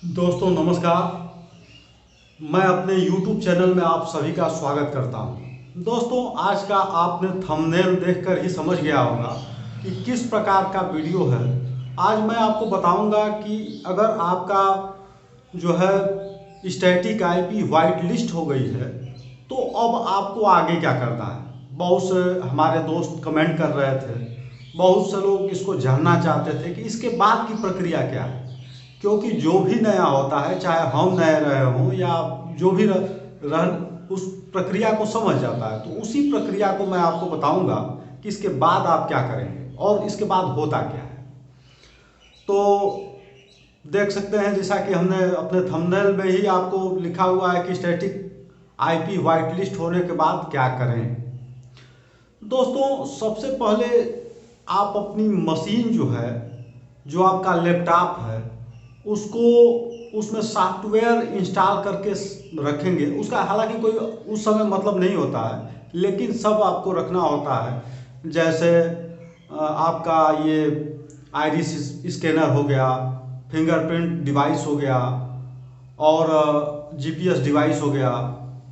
दोस्तों नमस्कार। मैं अपने YouTube चैनल में आप सभी का स्वागत करता हूं। दोस्तों आज का आपने थंबनेल देखकर ही समझ गया होगा कि किस प्रकार का वीडियो है। आज मैं आपको बताऊंगा कि अगर आपका जो है स्टैटिक आईपी वाइट लिस्ट हो गई है तो अब आपको आगे क्या करना है। बहुत से हमारे दोस्त कमेंट कर रहे थे, बहुत से लोग इसको जानना चाहते थे कि इसके बाद की प्रक्रिया क्या है। क्योंकि जो भी नया होता है, चाहे हम नए रहे हों या जो भी उस प्रक्रिया को समझ जाता है, तो उसी प्रक्रिया को मैं आपको बताऊंगा कि इसके बाद आप क्या करेंगे और इसके बाद होता क्या है। तो देख सकते हैं जैसा कि हमने अपने थंबनेल में ही आपको लिखा हुआ है कि स्टैटिक आईपी वाइट लिस्ट होने के बाद क्या करें। दोस्तों सबसे पहले आप अपनी मशीन जो है, जो आपका लैपटॉप है, उसको उसमें सॉफ्टवेयर इंस्टॉल करके रखेंगे। उसका हालांकि कोई उस समय मतलब नहीं होता है, लेकिन सब आपको रखना होता है। जैसे आपका ये आइरिस स्कैनर हो गया, फिंगरप्रिंट डिवाइस हो गया और जीपीएस डिवाइस हो गया।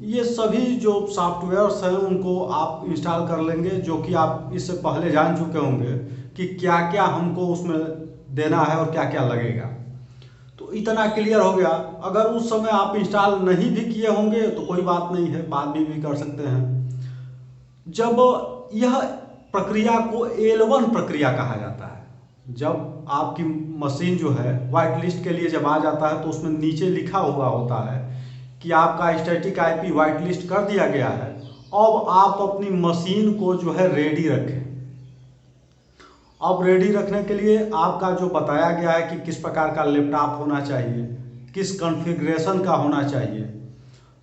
ये सभी जो सॉफ्टवेयर्स हैं उनको आप इंस्टॉल कर लेंगे, जो कि आप इससे पहले जान चुके होंगे कि क्या क्या हमको उसमें देना है और क्या क्या लगेगा। तो इतना क्लियर हो गया। अगर उस समय आप इंस्टॉल नहीं भी किए होंगे तो कोई बात नहीं है, बाद में भी कर सकते हैं। जब यह प्रक्रिया को L1 प्रक्रिया कहा जाता है, जब आपकी मशीन जो है वाइट लिस्ट के लिए जब आ जाता है तो उसमें नीचे लिखा हुआ होता है कि आपका स्टैटिक आईपी वाइट लिस्ट कर दिया गया है। अब आप अपनी मशीन को जो है रेडी रखें। अब रेडी रखने के लिए आपका जो बताया गया है कि किस प्रकार का लैपटॉप होना चाहिए, किस कॉन्फ़िगरेशन का होना चाहिए,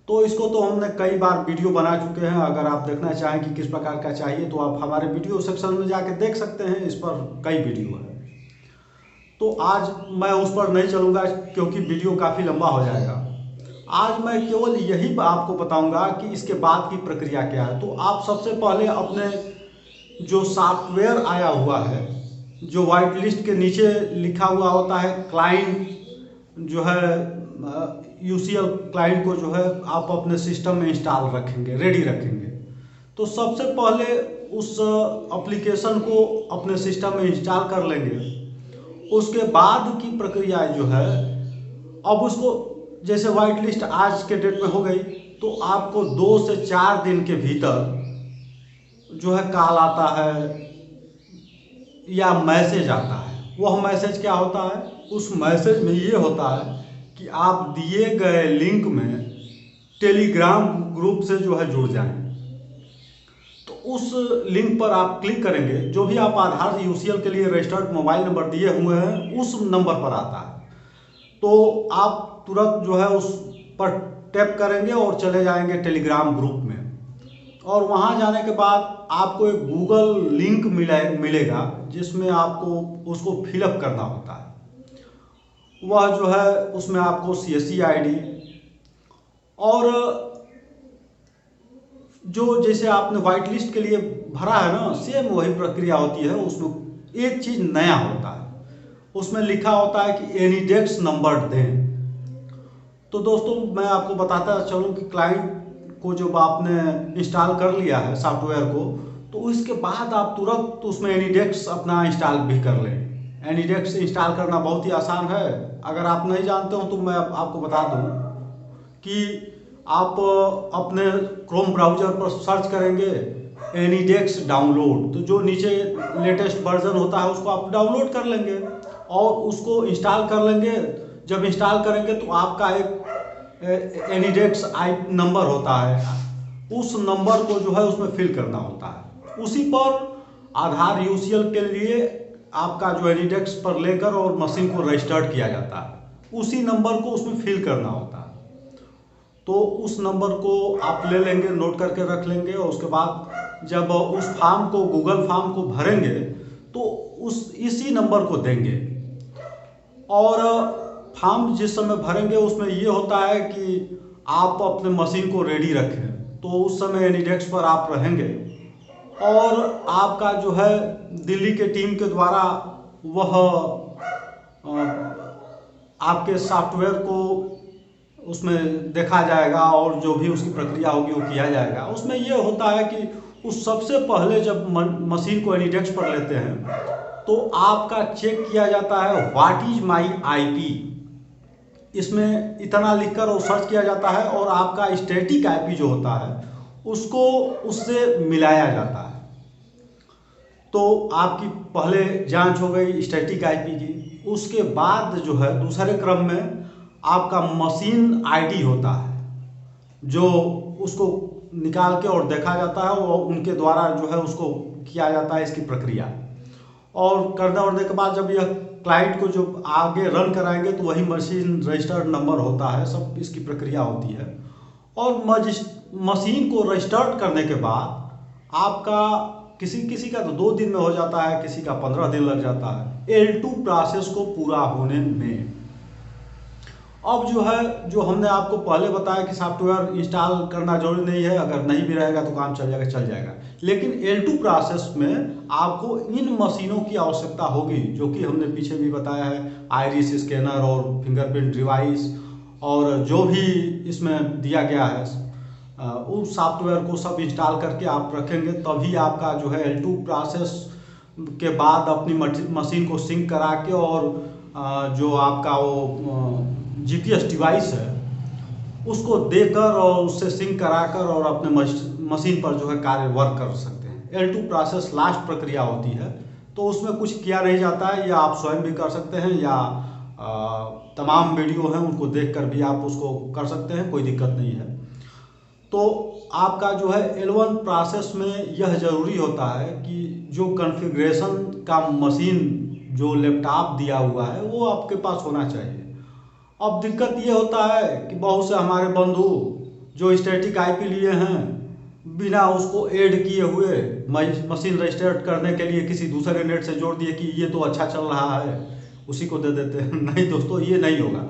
तो इसको तो हमने कई बार वीडियो बना चुके हैं। अगर आप देखना चाहें कि किस प्रकार का चाहिए तो आप हमारे वीडियो सेक्शन में जाके देख सकते हैं, इस पर कई वीडियो है। तो आज मैं उस पर नहीं चलूँगा क्योंकि वीडियो काफ़ी लंबा हो जाएगा। आज मैं केवल यही आपको बताऊंगा कि इसके बाद की प्रक्रिया क्या है। तो आप सबसे पहले अपने जो सॉफ्टवेयर आया हुआ है, जो वाइट लिस्ट के नीचे लिखा हुआ होता है क्लाइंट, जो है यूसीएल क्लाइंट को जो है आप अपने सिस्टम में इंस्टॉल रखेंगे, रेडी रखेंगे। तो सबसे पहले उस एप्लीकेशन को अपने सिस्टम में इंस्टॉल कर लेंगे। उसके बाद की प्रक्रिया जो है, अब उसको जैसे वाइट लिस्ट आज के डेट में हो गई तो आपको 2 से 4 दिन के भीतर जो है कॉल आता है या मैसेज आता है। वह मैसेज क्या होता है? उस मैसेज में ये होता है कि आप दिए गए लिंक में टेलीग्राम ग्रुप से जो है जुड़ जाएं। तो उस लिंक पर आप क्लिक करेंगे, जो भी आप आधार यूसीएल के लिए रजिस्टर्ड मोबाइल नंबर दिए हुए हैं उस नंबर पर आता है। तो आप तुरंत जो है उस पर टैप करेंगे और चले जाएंगे टेलीग्राम ग्रुप में। और वहाँ जाने के बाद आपको एक गूगल लिंक मिलेगा जिसमें आपको उसको फिलअप करना होता है। वह जो है उसमें आपको CSC ID और जो जैसे आपने वाइट लिस्ट के लिए भरा है ना, सेम वही प्रक्रिया होती है। उसमें एक चीज़ नया होता है, उसमें लिखा होता है कि एनिडेक्स नंबर दें। तो दोस्तों मैं आपको बताता चलूँ कि क्लाइंट को जब आपने इंस्टॉल कर लिया है सॉफ्टवेयर को, तो इसके बाद आप तुरंत उसमें एनिडेक्स अपना इंस्टॉल भी कर लें। एनिडेक्स इंस्टॉल करना बहुत ही आसान है। अगर आप नहीं जानते हो तो मैं आपको बता दूं कि आप अपने क्रोम ब्राउज़र पर सर्च करेंगे एनिडेक्स डाउनलोड, तो जो नीचे लेटेस्ट वर्जन होता है उसको आप डाउनलोड कर लेंगे और उसको इंस्टॉल कर लेंगे। जब इंस्टॉल करेंगे तो आपका एक एनिडेक्स आई नंबर होता है, उस नंबर को जो है उसमें फिल करना होता है। उसी पर आधार यूसीएल के लिए आपका जो एनिडेक्स पर लेकर और मशीन को रजिस्टर्ड किया जाता है, उसी नंबर को उसमें फिल करना होता है। तो उस नंबर को आप ले लेंगे, नोट करके रख लेंगे और उसके बाद जब उस फॉर्म को, गूगल फॉर्म को भरेंगे तो उस इसी नंबर को देंगे। और फॉर्म जिस समय भरेंगे उसमें ये होता है कि आप अपने मशीन को रेडी रखें, तो उस समय एनिडेक्स पर आप रहेंगे और आपका जो है दिल्ली के टीम के द्वारा वह आपके सॉफ्टवेयर को उसमें देखा जाएगा और जो भी उसकी प्रक्रिया होगी वो किया जाएगा। उसमें ये होता है कि उस सबसे पहले जब मशीन को एनीडेस्क पर लेते हैं तो आपका चेक किया जाता है व्हाट इज माई आईपी। इसमें इतना लिखकर वो सर्च किया जाता है और आपका स्टैटिक आईपी जो होता है उसको उससे मिलाया जाता है। तो आपकी पहले जांच हो गई स्टैटिक आईपी की, उसके बाद जो है दूसरे क्रम में आपका मशीन आईडी होता है जो उसको निकाल के और देखा जाता है और उनके द्वारा जो है उसको किया जाता है इसकी प्रक्रिया। और करने वरने के बाद जब यह क्लाइंट को जो आगे रन कराएंगे तो वही मशीन रजिस्टर्ड नंबर होता है, सब इसकी प्रक्रिया होती है। और मशीन को रजिस्टर्ड करने के बाद आपका किसी का तो 2 दिन में हो जाता है, किसी का 15 दिन लग जाता है L2 प्रोसेस को पूरा होने में। अब जो है जो हमने आपको पहले बताया कि सॉफ्टवेयर इंस्टॉल करना जरूरी नहीं है, अगर नहीं भी रहेगा तो काम चल जाएगा। लेकिन L2 प्रोसेस में आपको इन मशीनों की आवश्यकता होगी जो कि हमने पीछे भी बताया है, आइरिस स्कैनर और फिंगरप्रिंट डिवाइस और जो भी इसमें दिया गया है उस सॉफ्टवेयर को सब इंस्टॉल करके आप रखेंगे, तभी आपका जो है L2 प्रोसेस के बाद अपनी मशीन को सिंक करा के और जो आपका वो GPS डिवाइस है उसको देकर और उससे सिंक कराकर और अपने मशीन पर जो है कार्य वर्क कर सकते हैं। L2 प्रोसेस लास्ट प्रक्रिया होती है, तो उसमें कुछ किया नहीं जाता है, या आप स्वयं भी कर सकते हैं या तमाम वीडियो हैं उनको देखकर भी आप उसको कर सकते हैं, कोई दिक्कत नहीं है। तो आपका जो है L1 प्रोसेस में यह ज़रूरी होता है कि जो कॉन्फ़िगरेशन का मशीन जो लैपटॉप दिया हुआ है वो आपके पास होना चाहिए। अब दिक्कत ये होता है कि बहुत से हमारे बंधु जो स्टैटिक आईपी लिए हैं बिना उसको ऐड किए हुए मशीन रजिस्टर्ड करने के लिए किसी दूसरे नेट से जोड़ दिए कि ये तो अच्छा चल रहा है उसी को दे देते हैं। नहीं दोस्तों, ये नहीं होगा।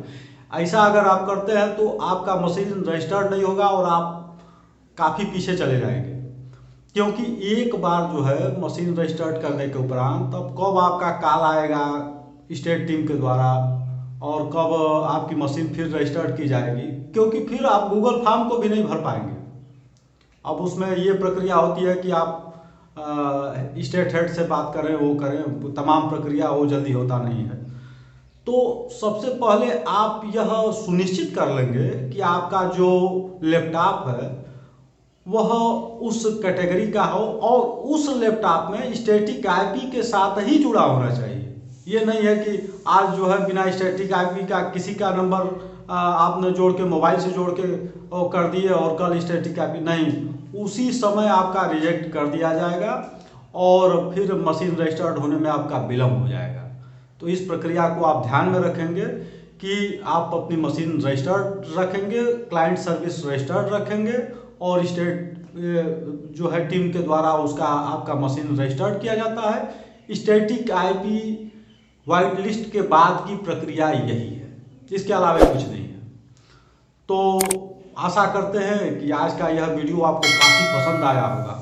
ऐसा अगर आप करते हैं तो आपका मशीन रजिस्टर्ड नहीं होगा और आप काफ़ी पीछे चले जाएंगे, क्योंकि एक बार जो है मशीन रजिस्टर्ड करने के उपरांत तब कब आपका कॉल आएगा स्टेट टीम के द्वारा और कब आपकी मशीन फिर रजिस्टर्ड की जाएगी, क्योंकि फिर आप गूगल फॉर्म को भी नहीं भर पाएंगे। अब उसमें ये प्रक्रिया होती है कि आप स्टेट हेड से बात करें, वो करें, तमाम प्रक्रिया वो जल्दी होता नहीं है। तो सबसे पहले आप यह सुनिश्चित कर लेंगे कि आपका जो लैपटॉप है वह उस कैटेगरी का हो और उस लैपटॉप में स्टैटिक आईपी के साथ ही जुड़ा होना चाहिए। ये नहीं है कि आज जो है बिना स्टैटिक आईपी का किसी का नंबर आपने जोड़ के मोबाइल से जोड़ के कर दिए और कल स्टैटिक आईपी नहीं, उसी समय आपका रिजेक्ट कर दिया जाएगा और फिर मशीन रजिस्टर्ड होने में आपका विलम्ब हो जाएगा। तो इस प्रक्रिया को आप ध्यान में रखेंगे कि आप अपनी मशीन रजिस्टर्ड रखेंगे, क्लाइंट सर्विस रजिस्टर्ड रखेंगे और स्टेट जो है टीम के द्वारा उसका आपका मशीन रजिस्टर्ड किया जाता है। स्टैटिक आईपी वाइट लिस्ट के बाद की प्रक्रिया यही है, इसके अलावा कुछ नहीं है। तो आशा करते हैं कि आज का यह वीडियो आपको काफ़ी पसंद आया होगा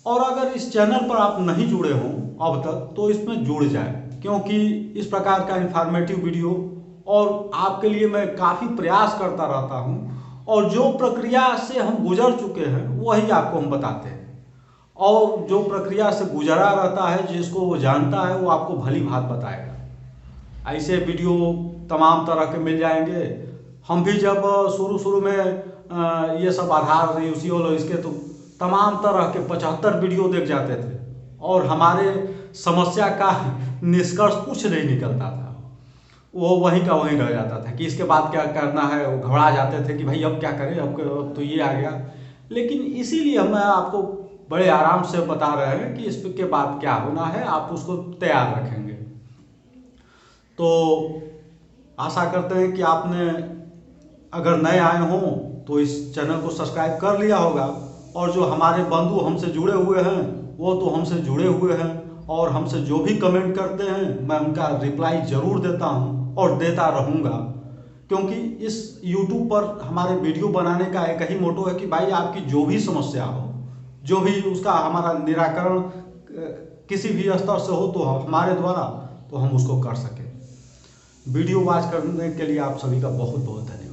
और अगर इस चैनल पर आप नहीं जुड़े हों अब तक तो इसमें जुड़ जाए, क्योंकि इस प्रकार का इंफॉर्मेटिव वीडियो और आपके लिए मैं काफ़ी प्रयास करता रहता हूं और जो प्रक्रिया से हम गुजर चुके हैं वही आपको हम बताते हैं और जो प्रक्रिया से गुजरा रहता है जिसको वो जानता है वो आपको भली भांति बताएगा। ऐसे वीडियो तमाम तरह के मिल जाएंगे। हम भी जब शुरू में ये सब आधार रियूसियल और इसके तो तमाम तरह के 75 वीडियो देख जाते थे और हमारे समस्या का निष्कर्ष कुछ नहीं निकलता था, वो वहीं का वहीं रह जाता था कि इसके बाद क्या करना है। वो घबरा जाते थे कि भाई अब क्या करें, अब तो ये आ गया। लेकिन इसीलिए हम आपको बड़े आराम से बता रहे हैं कि इसके बाद क्या होना है, आप उसको तैयार रखेंगे। तो आशा करते हैं कि आपने अगर नए आए हों तो इस चैनल को सब्सक्राइब कर लिया होगा और जो हमारे बंधु हमसे जुड़े हुए हैं वो तो हमसे जुड़े हुए हैं और हमसे जो भी कमेंट करते हैं मैं उनका रिप्लाई ज़रूर देता हूं और देता रहूंगा, क्योंकि इस YouTube पर हमारे वीडियो बनाने का एक ही मोटो है कि भाई आपकी जो भी समस्या हो, जो भी उसका हमारा निराकरण किसी भी स्तर से हो तो हमारे द्वारा तो हम उसको कर सकें। वीडियो वॉच करने के लिए आप सभी का बहुत बहुत धन्यवाद।